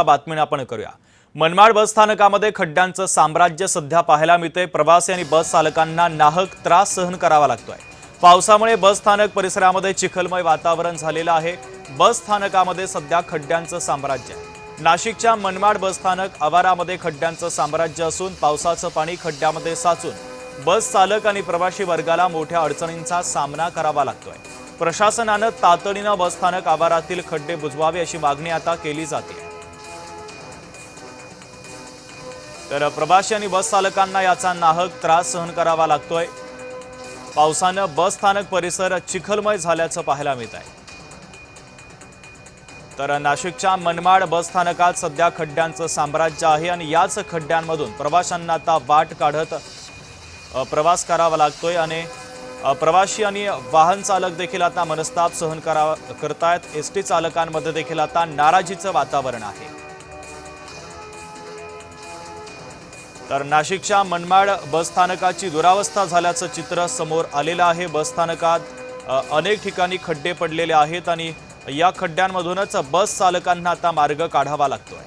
बातमीने आपण करूया। मनमाड बस स्थानकामध्ये खड्ड्यांचं साम्राज्य सध्या पाहायला मिळते। प्रवासी आणि बस चालकांना नाहक त्रास सहन करावा लागतोय। पावसामुळे बस स्थानक परिसरामध्ये चिखलमय वातावरण झालेलं आहे। बस स्थानकामध्ये सध्या खड्ड्यांचं साम्राज्य आहे। नाशिकच्या मनमाड बस स्थानक आवारामध्ये खड्ड्यांचं साम्राज्य असून पावसाचं पाणी खड्ड्यामध्ये साचून बस चालक आणि प्रवासी वर्गाला मोठ्या अडचणींचा सामना करावा लागतोय। प्रशासनाने तातडीने बस स्थानक आवारातील खड्डे बुजवावे अशी मागणी आता केली जाते। तर प्रवासी आणि बस चालकांना याचा नाहक त्रास सहन करावा लागतोय। पावसाने बस स्थानक परिसर चिखलमय झाल्याचं पाहायला मिळत आहे। तर नाशिकच्या मनमाड बस स्थानकात सध्या खड्ड्यांचं साम्राज्य आहे आणि याच खड्ड्यांमधून प्रवाशांना आता वाट काढत प्रवास करावा लागतोय आणि प्रवासी आणि वाहन चालक देखील आता मनस्ताप सहन करतायत। एसटी चालकांमध्ये देखील आता नाराजीचं वातावरण आहे। तर नाशिकच्या मनमाड बस स्थानकाची दुरावस्था झाल्याचं चित्र समोर आलेलं आहे। बस स्थानकात अनेक ठिकाणी खड्डे पडलेले आहेत आणि या खड्ड्यांमधूनच बस चालकांना आता मार्ग काढावा लागतोय।